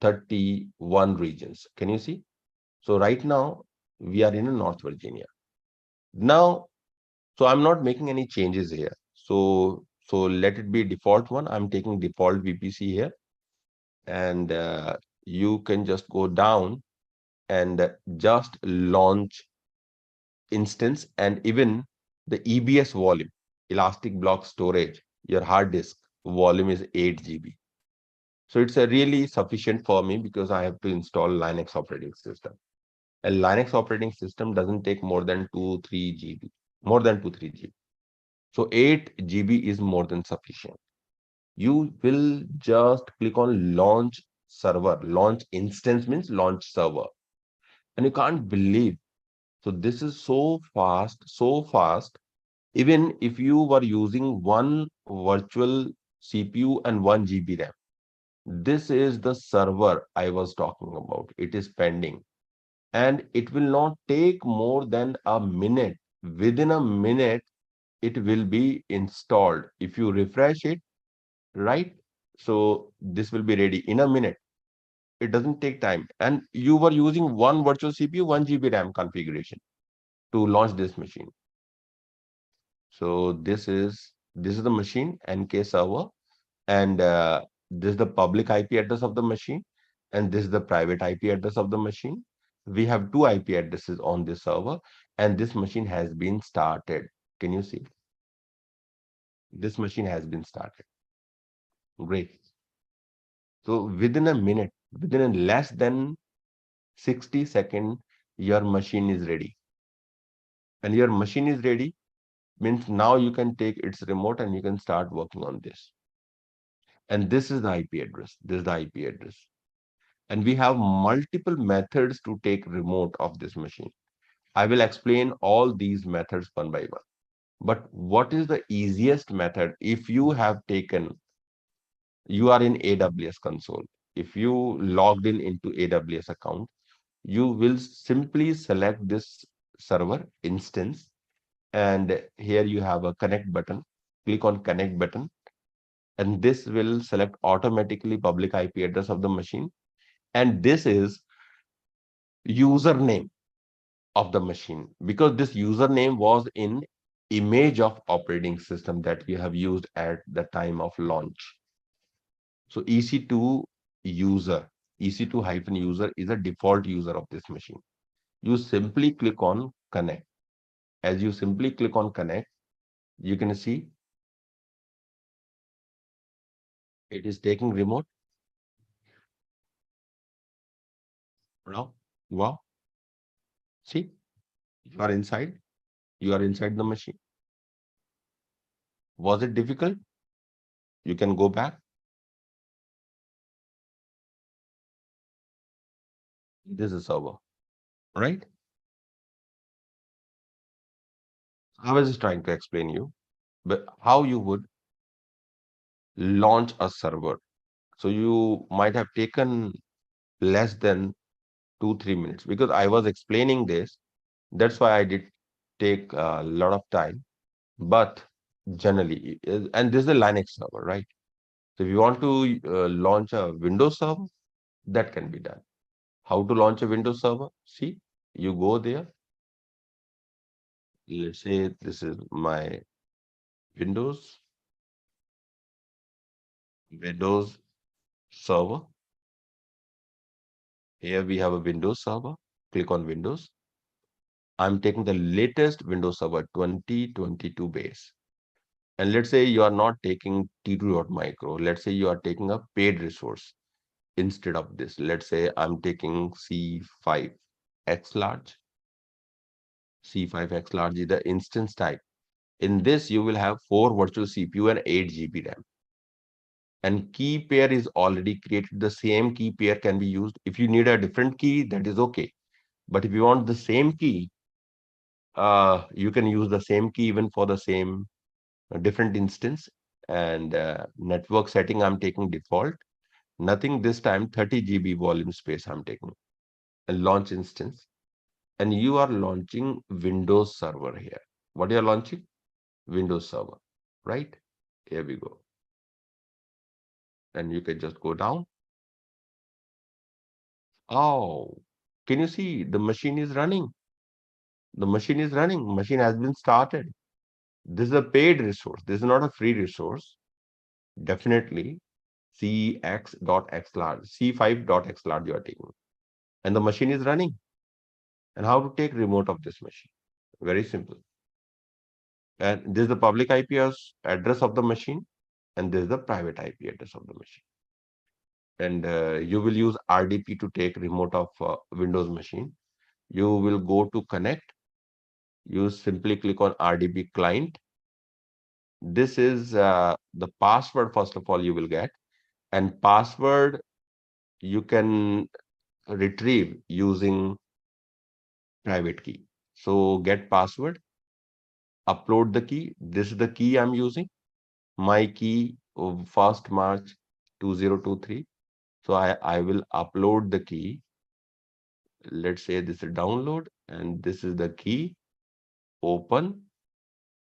31 regions. Can you see? So right now we are in North Virginia. Now, so I'm not making any changes here. So let it be default one. I'm taking default VPC here, and you can just go down and just launch instance, and even the EBS volume, elastic block storage, your hard disk volume is 8 GB. So it's a really sufficient for me, because I have to install Linux operating system. A Linux operating system doesn't take more than 2-3 GB, more than 2-3 GB. So 8 GB is more than sufficient. You will just click on launch server. Launch instance means launch server. And you can't believe. So this is so fast, so fast. Even if you were using one virtual CPU and 1 GB RAM, this is the server I was talking about. It is pending, and it will not take more than a minute. Within a minute, it will be installed. If you refresh it, right? So this will be ready in a minute. It doesn't take time. And you were using one virtual CPU, 1 GB RAM configuration. to launch this machine. So this is the machine NK server, and this is the public IP address of the machine, and this is the private IP address of the machine. We have two IP addresses on this server, and this machine has been started. Can you see? This machine has been started. Great. So within a minute, within a less than 60 seconds, your machine is ready. And your machine is ready means now you can take its remote and you can start working on this. And this is the IP address. This is the IP address. And we have multiple methods to take remote of this machine. I will explain all these methods one by one. But what is the easiest method? If you have taken, you are in AWS console. If you logged in into AWS account, you will simply select this server instance, and here you have a connect button. Click on connect button, and this will select automatically public IP address of the machine, and this is username of the machine, because this username was in image of operating system that we have used at the time of launch. So EC2 user, EC2-user is a default user of this machine. You simply click on connect. As you simply click on connect, you can see it is taking remote. Now, wow. See, you are inside. You are inside the machine. Was it difficult? You can go back. This is server, right? I was just trying to explain you, but how you would launch a server. So you might have taken less than 2-3 minutes, because I was explaining this. That's why I did take a lot of time. But generally, and this is a Linux server, right? So if you want to launch a Windows server, that can be done. How to launch a Windows server? See, you go there. Let's say this is my Windows server. Here we have a Windows server. Click on Windows. I'm taking the latest Windows Server 2022 base. And let's say you are not taking T2.micro. Let's say you are taking a paid resource instead of this. Let's say I'm taking C5 X large. C5 X large is the instance type. In this, you will have 4 virtual CPU and 8 GB RAM. And key pair is already created. The same key pair can be used. If you need a different key, that is okay. But if you want the same key, you can use the same key even for the same different instance. And network setting, I'm taking default. Nothing this time, 30 GB volume space I'm taking. And launch instance. And you are launching Windows Server here. What you are launching? Windows Server, right? Here we go. And you can just go down. Oh, can you see the machine is running? The machine is running. Machine has been started. This is a paid resource. This is not a free resource. Definitely cx.xlarge, c5.xlarge you are taking. And the machine is running. And how to take remote of this machine? Very simple. And this is the public IP address of the machine. And this is the private IP address of the machine. And you will use RDP to take remote of Windows machine. You will go to connect. You simply click on RDP client. This is the password, first of all, you will get. And password you can retrieve using private key. So get password, upload the key. This is the key I'm using. My key of 1st March 2023. So I will upload the key. Let's say this is download, and this is the key. Open,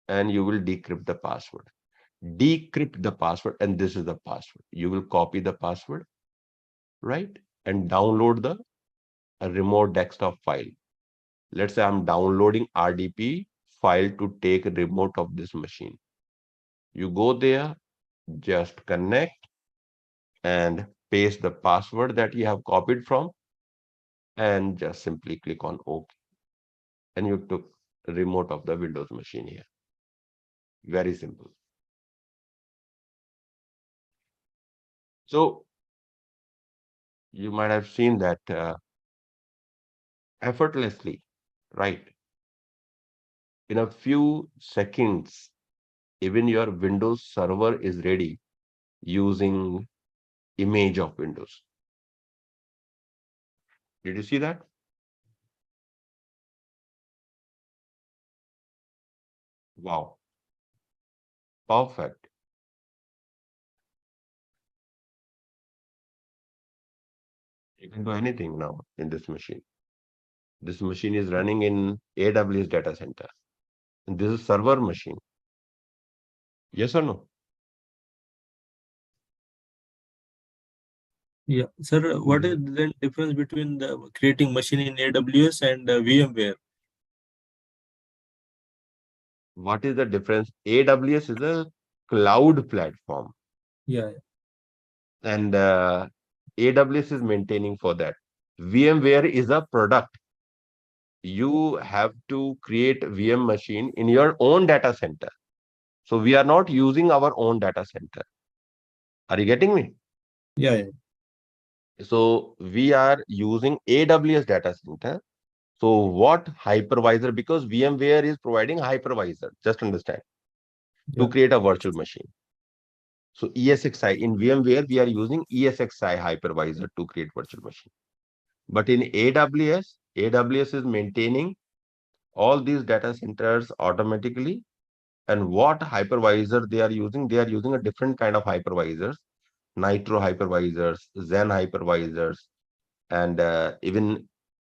and you will decrypt the password. Decrypt the password, and this is the password. You will copy the password, right? And download the remote desktop file. Let's say I'm downloading RDP file to take a remote of this machine. You go there, just connect and paste the password that you have copied from, and just simply click on OK. And you took a remote of the Windows machine here. Very simple. So you might have seen that effortlessly, right? In a few seconds, even your Windows server is ready using image of Windows. Did you see that? Wow. Perfect. You can do anything now in this machine. This machine is running in AWS data center. And this is server machine. Yes or no? Yeah, sir. What is the difference between the creating machine in AWS and VMware? What is the difference? AWS is a cloud platform, Yeah. and AWS is maintaining for that. VMware is a product. You have to create VM machine in your own data center. So we are not using our own data center. Are you getting me? Yeah. Yeah. So we are using AWS data center. So what hypervisor? Because VMware is providing hypervisor. Just understand, to Yeah. create a virtual machine. So ESXi in VMware, we are using ESXi hypervisor to create virtual machine. But in AWS is maintaining all these data centers automatically. And what hypervisor they are using? They are using a different kind of hypervisors, Nitro hypervisors, Zen hypervisors, and even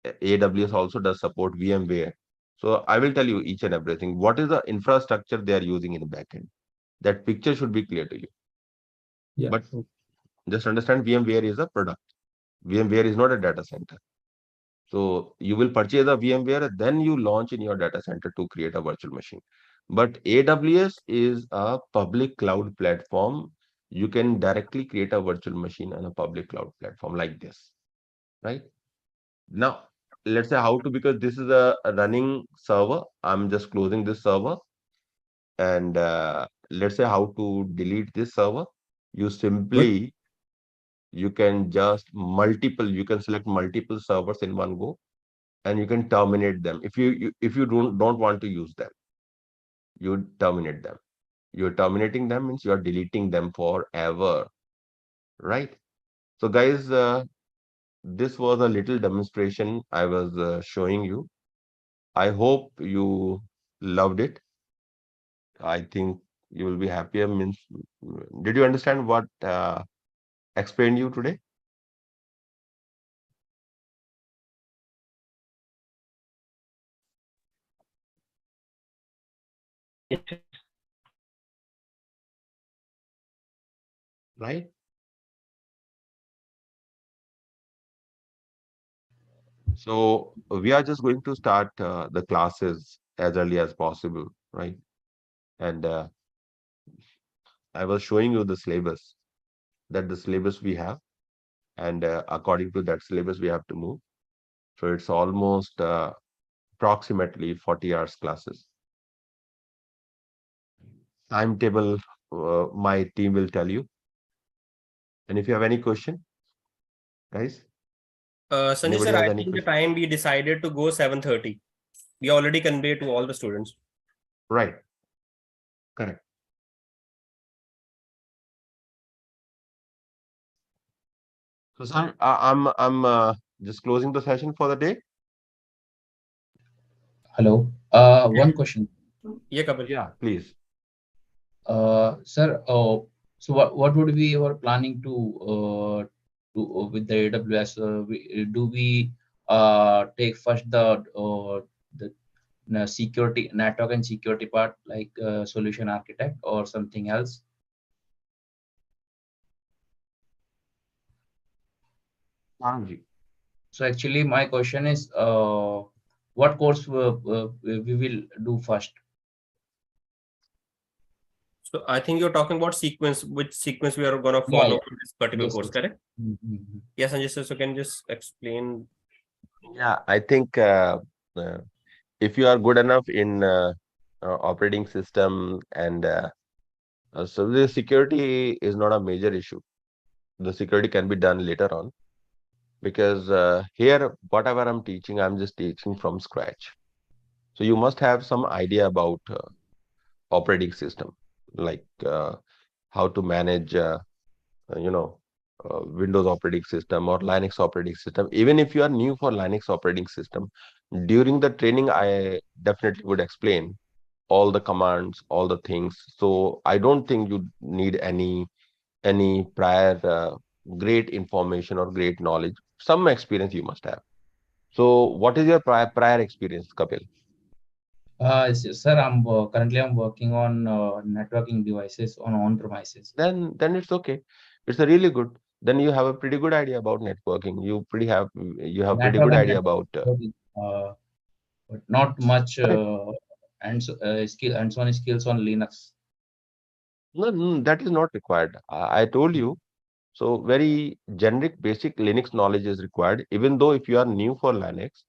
AWS also does support VMware. So I will tell you each and everything. What is the infrastructure they are using in the backend? That picture should be clear to you. Yeah. But just understand, VMware is a product. VMware is not a data center. So you will purchase a VMware, then you launch in your data center to create a virtual machine. But AWS is a public cloud platform. You can directly create a virtual machine on a public cloud platform like this, right? Now, let's say how to, because this is a running server. I'm just closing this server. And let's say how to delete this server. You What? simply, you can select multiple servers in one go, and you can terminate them. If you don't want to use them, you terminate them. You're terminating them means you're deleting them forever, right? So guys, this was a little demonstration I was showing you. I hope you loved it. I think you will be happier. Means, did you understand what explained you today? Right? So we are just going to start the classes as early as possible, right? And I was showing you the syllabus, that the syllabus we have, and according to that syllabus we have to move. So it's almost approximately 40 hours classes. Timetable, my team will tell you. And if you have any question, guys, Sanjay anybody sir, has I any think the question? time we decided to go 7:30. We already conveyed to all the students. Right, correct. So sir, I'm just closing the session for the day. Hello. One question. Yeah, Kapil. Yeah, please. Sir, so what would be your planning to do with the AWS? Do we take first the security, network and security part, like solution architect or something else? Anji. So actually, my question is, what course we will do first? So I think you're talking about sequence, which sequence we are going to Yeah, follow yeah. for this particular Yes, course, yes. correct? Mhm. Yes, Sanjay sir, so can you just explain? Yeah, I think uh, if you are good enough in operating system and so the security is not a major issue. The security can be done later on because here, whatever I'm teaching, I'm just teaching from scratch. So you must have some idea about operating system, like how to manage, you know, Windows operating system or Linux operating system. Even if you are new for Linux operating system, during the training, I definitely would explain all the commands, all the things. So I don't think you need any prior great information or great knowledge. Some experience you must have. So what is your prior experience, Kapil? Sir, currently I'm working on networking devices on premises. Then it's okay. It's a really good. Then you have a pretty good idea about networking. You have pretty Network good and idea about network, but not much correct. hands-on skills on Linux. No, no, that is not required. I told you. So very generic basic Linux knowledge is required. Even though if you are new for Linux,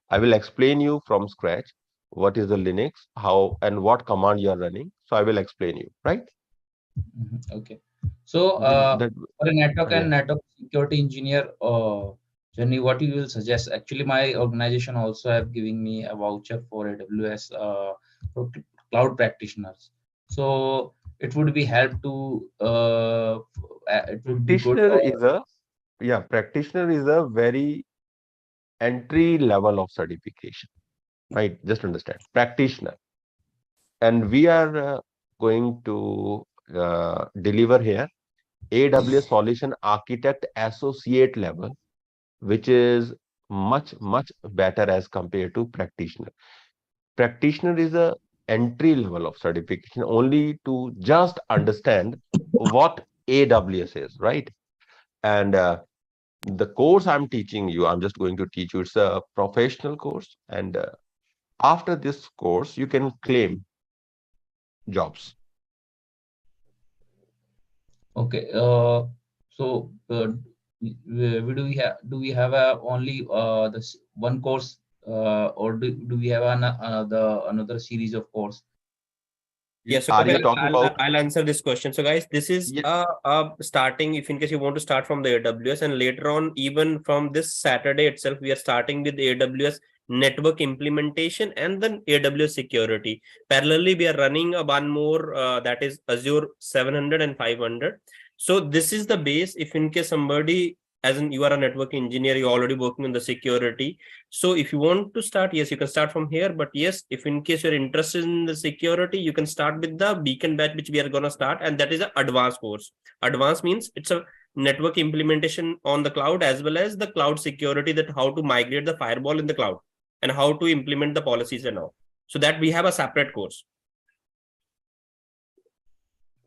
I will explain you from scratch what is the Linux, how and what command you are running. So I will explain you, right? Okay. So, That for a network yeah. and network security engineer journey, what you will suggest? Actually, my organization also have given me a voucher for AWS for cloud practitioners. So it would be help to it would be good. Practitioner is a very entry level of certification, right? Just understand practitioner, and we are going to deliver here AWS Solution Architect Associate level, which is much better as compared to practitioner. Practitioner is a entry level of certification only to just understand what AWS is, right? And the course I'm teaching you, I'm just going to teach you. It's a professional course, and after this course, you can claim jobs. Okay. So do we have a only this one course or do we have another series of course? Yes, so Are you Kapil, talking about? I'll answer this question. So, guys, this is Yeah, starting. If in case you want to start from the AWS, and later on, even from this Saturday itself, we are starting with the AWS network implementation and then AWS security. Parallelly, we are running a one more that is Azure 700 and 500. So this is the base. If in case somebody, as in you are a network engineer, you're already working on the security. So if you want to start, yes, you can start from here. But yes, if in case you're interested in the security, you can start with the beacon batch, which we are going to start. And that is an advanced course. Advanced means it's a network implementation on the cloud, as well as the cloud security, that how to migrate the firewall in the cloud and how to implement the policies and all. So that we have a separate course.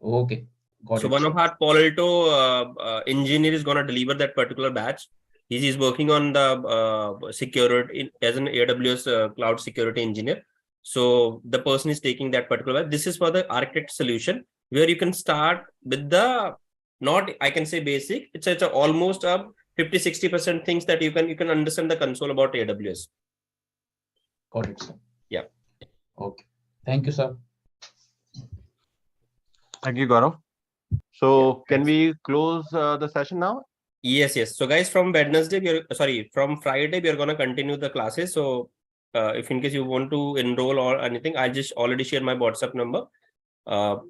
Okay, got So it. one of our Palo Alto engineer is going to deliver that particular batch. He's working on the security as an AWS cloud security engineer. So the person is taking that particular batch. This is for the architect solution, where you can start with the, not I can say basic. It's almost a 50-60% things that you can understand the console about AWS. Got it, sir. Yeah. Okay. Thank you, sir. thank you, Gaurav. So can we close the session now? Yes. So guys, from Wednesday, from Friday, we are going to continue the classes. So if in case you want to enroll or anything, I'll just already share my WhatsApp number.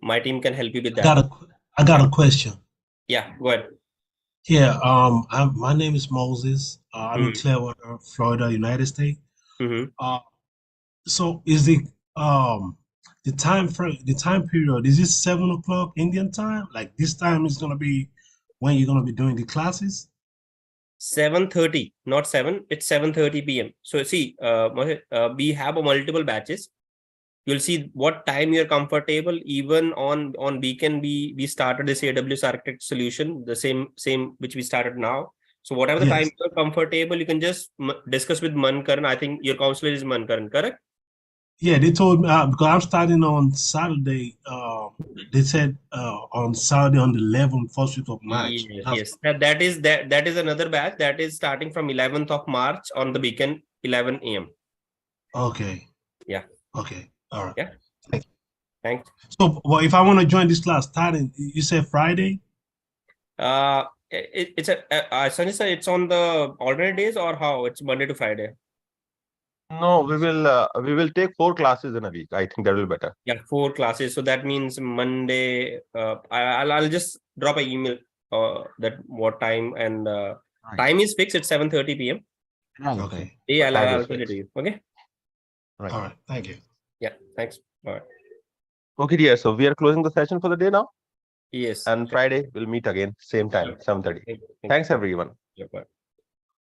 My team can help you with that. I got a question. Yeah, go ahead. Yeah, my name is Moses. I'm in Clearwater, Florida, United States. So is the time frame, the time period, is it 7 o'clock Indian time? Like this time is gonna be when you're gonna be doing the classes? 7:30, not 7. It's 7:30 p.m. So see, we have a multiple batches. You'll see what time you're comfortable. Even on weekend, we started this AWS architect solution, the same which we started now. So whatever the time Yes. you're comfortable, you can just discuss with Mankaran. I think your counselor is Mankaran, correct? Yeah, they told me because I'm starting on Saturday. They said on Saturday on the 11th, first week of March. Yes. That is another batch that is starting from 11th of March on the weekend, 11 a.m. Okay. Yeah. Okay. All right. Yeah. Thank you. Thanks. So, well, if I want to join this class, starting, you said Friday? It's Sanjay sir, it's on the alternate days or how? It's Monday to Friday. No, we will take 4 classes in a week. I think that will be better. Yeah, 4 classes. So that means Monday. I'll just drop an email that what time and Right. time is fixed. It's 7:30 p.m. Okay. Yeah, Time I'll is send it to fixed. you. Okay. Right. All right. Thank you. Yeah. Thanks. All right. Okay, dear. So we are closing the session for the day now. Yes. And Friday we'll meet again, same time, 7:30. Thank you. Thanks, everyone. Yeah, bye.